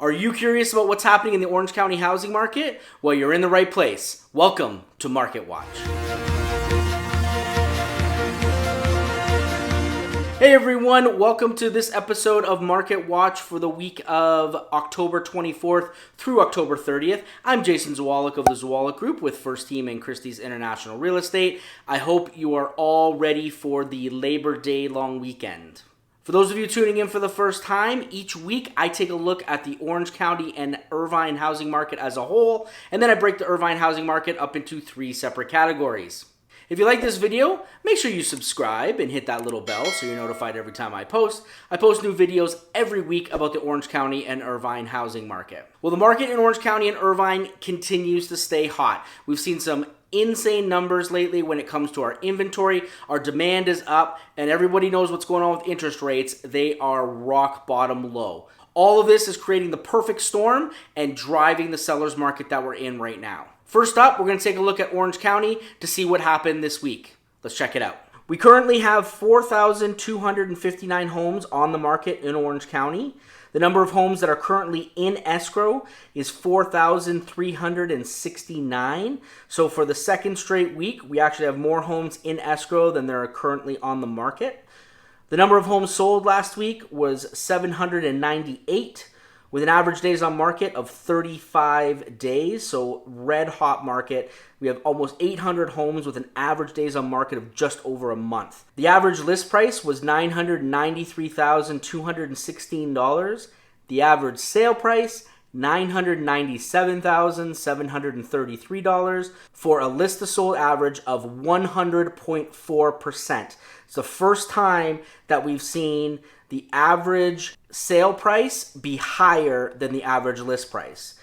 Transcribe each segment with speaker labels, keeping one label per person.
Speaker 1: Are you curious about what's happening in the Orange County housing market? Well, you're in the right place. Welcome to Market Watch. Hey everyone, welcome to this episode of Market Watch for the week of October 24th through October 30th. I'm Jason Zwolak of the Zwolak Group with First Team and Christie's International Real Estate. I hope you are all ready for the Labor Day long weekend. For those of you tuning in for the first time, each week I take a look at the Orange County and Irvine housing market as a whole, and then I break the Irvine housing market up into 3 separate categories. If you like this video, make sure you subscribe and hit that little bell so you're notified every time I post. I post new videos every week about the Orange County and Irvine housing market. Well, the market in Orange County and Irvine continues to stay hot. We've seen some insane numbers lately when it comes to our inventory. Our demand is up, and everybody knows what's going on with interest rates. They are rock bottom low. All of this is creating the perfect storm and driving the seller's market that we're in right now. First up, we're going to take a look at Orange County to see what happened this week. Let's check it out. We currently have 4,259 homes on the market in Orange County. The number of homes that are currently in escrow is 4,369. So for the second straight week, we actually have more homes in escrow than there are currently on the market. The number of homes sold last week was 798, with an average days on market of 35 days. So red hot market. We have almost 800 homes with an average days on market of just over a month. The average list price was $993,216. The average sale price, $997,733 for a list to sold average of 100.4%. It's the first time that we've seen the average sale price be higher than the average list price.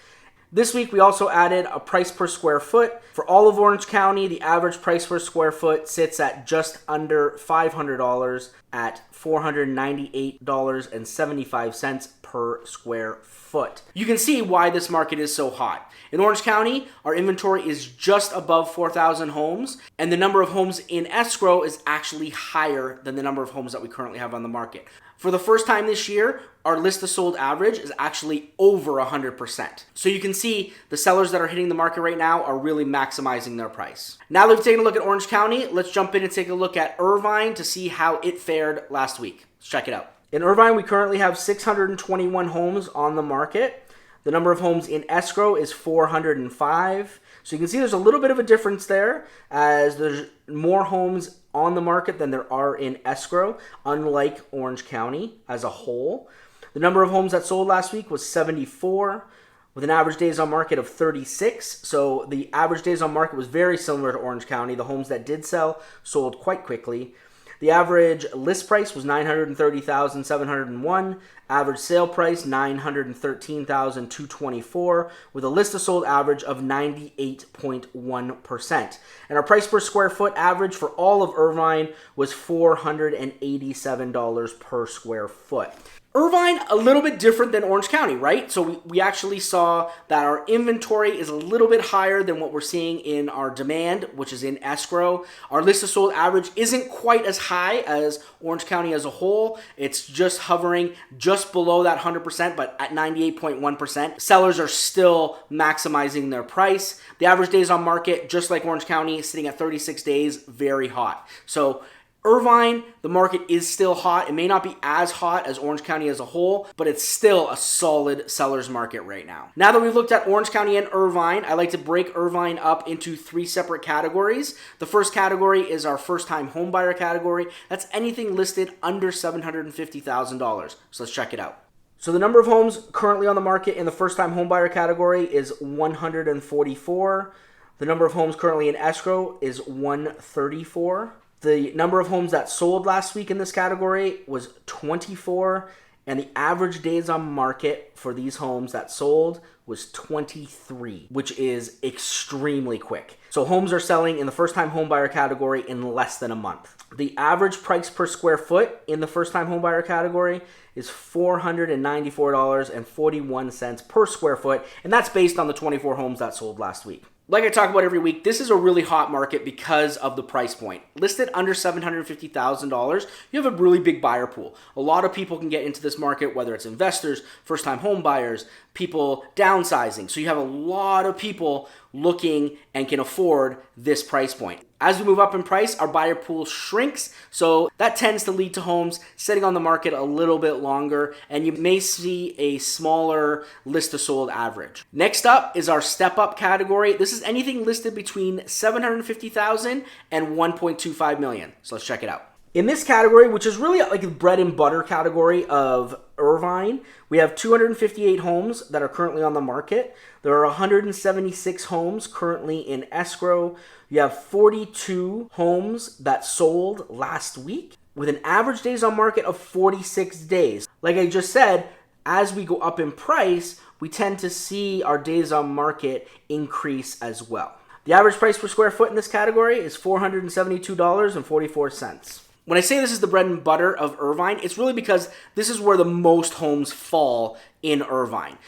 Speaker 1: This week, we also added a price per square foot. For all of Orange County, the average price per square foot sits at just under $500 at $498.75 per square foot. You can see why this market is so hot. In Orange County, our inventory is just above 4,000 homes, and the number of homes in escrow is actually higher than the number of homes that we currently have on the market. For the first time this year, our list to sold average is actually over 100%. So you can see the sellers that are hitting the market right now are really maximizing their price. Now that we've taken a look at Orange County, let's jump in and take a look at Irvine to see how it fared last week. Let's check it out. In Irvine, we currently have 621 homes on the market. The number of homes in escrow is 405. So you can see there's a little bit of a difference there, as there's more homes on the market than there are in escrow, unlike Orange County as a whole. The number of homes that sold last week was 74, with an average days on market of 36. So the average days on market was very similar to Orange County. The homes that did sell sold quite quickly. The average list price was $930,701. Average sale price $913,224, with a list to sold average of 98.1%. And our price per square foot average for all of Irvine was $487 per square foot. Irvine, a little bit different than Orange County, right? So we actually saw that our inventory is a little bit higher than what we're seeing in our demand, which is in escrow. Our list to sold average isn't quite as high as Orange County as a whole. It's just hovering just below that 100%, but at 98.1%. Sellers are still maximizing their price. The average days on market, just like Orange County, is sitting at 36 days, very hot. So Irvine, the market is still hot. It may not be as hot as Orange County as a whole, but it's still a solid seller's market right now. Now that we've looked at Orange County and Irvine, I like to break Irvine up into 3 separate categories. The first category is our first-time homebuyer category. That's anything listed under $750,000. So let's check it out. So the number of homes currently on the market in the first-time homebuyer category is 144. The number of homes currently in escrow is 134. The number of homes that sold last week in this category was 24, and the average days on market for these homes that sold was 23, which is extremely quick. So homes are selling in the first-time homebuyer category in less than a month. The average price per square foot in the first-time homebuyer category is $494.41 per square foot, and that's based on the 24 homes that sold last week. Like I talk about every week, this is a really hot market because of the price point. Listed under $750,000, you have a really big buyer pool. A lot of people can get into this market, whether it's investors, first-time home buyers, people downsizing. So you have a lot of people looking and can afford this price point. As we move up in price, our buyer pool shrinks, so that tends to lead to homes sitting on the market a little bit longer, and you may see a smaller list to sold average. Next up is our step up category. This is anything listed between $750,000 and $1.25 million. So let's check it out. In this category, which is really like the bread and butter category of Irvine, we have 258 homes that are currently on the market. There are 176 homes currently in escrow. You have 42 homes that sold last week with an average days on market of 46 days. Like I just said, as we go up in price, we tend to see our days on market increase as well. The average price per square foot in this category is $472.44. When I say this is the bread and butter of Irvine, it's really because this is where the most homes fall in Irvine,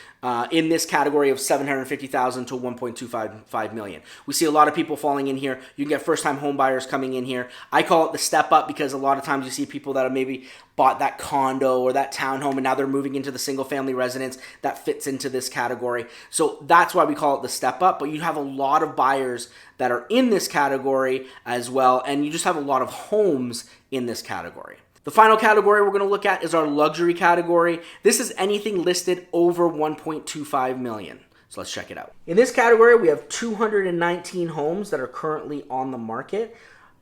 Speaker 1: in this category of $750,000 to $1.25 million. We see a lot of people falling in here. You can get first-time home buyers coming in here. I call it the step up because a lot of times you see people that have maybe bought that condo or that townhome and now they're moving into the single-family residence that fits into this category. So that's why we call it the step up, but you have a lot of buyers that are in this category as well, and you just have a lot of homes in this category. The final category we're going to look at is our luxury category. This is anything listed over $1.25 million. So let's check it out. In this category, we have 219 homes that are currently on the market,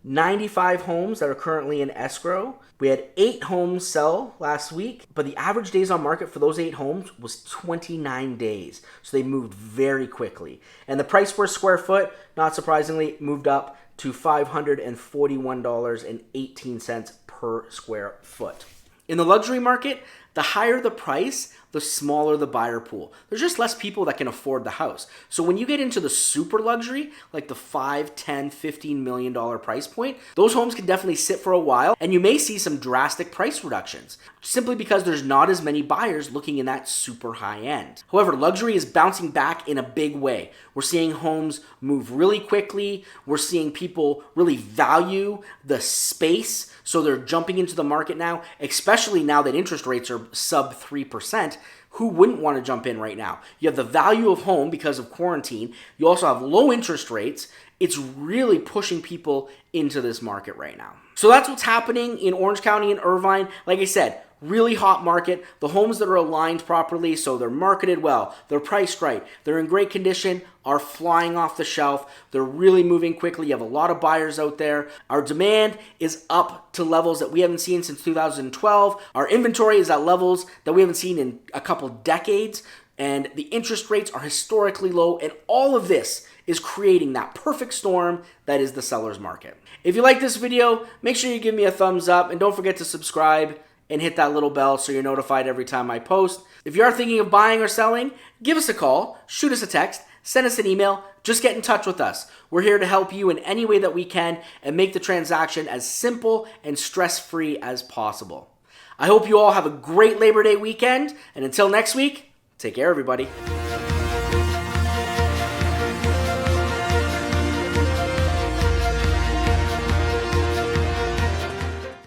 Speaker 1: 95 homes that are currently in escrow. We had 8 homes sell last week, but the average days on market for those 8 homes was 29 days. So they moved very quickly. And the price per square foot, not surprisingly, moved up to $541.18 per square foot. In the luxury market, the higher the price, the smaller the buyer pool. There's just less people that can afford the house. So when you get into the super luxury, like the $5, $10, $15 million price point, those homes can definitely sit for a while, and you may see some drastic price reductions, simply because there's not as many buyers looking in that super high end. However, luxury is bouncing back in a big way. We're seeing homes move really quickly. We're seeing people really value the space, so they're jumping into the market now, especially now that interest rates are sub 3%. Who wouldn't want to jump in right now? You have the value of home because of quarantine. You also have low interest rates. It's really pushing people into this market right now. So that's what's happening in Orange County and Irvine. Like I said, really hot market. The homes that are aligned properly, so they're marketed well, they're priced right, they're in great condition, are flying off the shelf. They're really moving quickly. You have a lot of buyers out there. Our demand is up to levels that we haven't seen since 2012. Our inventory is at levels that we haven't seen in a couple decades. And the interest rates are historically low. And all of this is creating that perfect storm that is the seller's market. If you like this video, make sure you give me a thumbs up. And don't forget to subscribe and hit that little bell so you're notified every time I post. If you are thinking of buying or selling, give us a call, shoot us a text, send us an email, just get in touch with us. We're here to help you in any way that we can and make the transaction as simple and stress-free as possible. I hope you all have a great Labor Day weekend, and until next week, take care, everybody.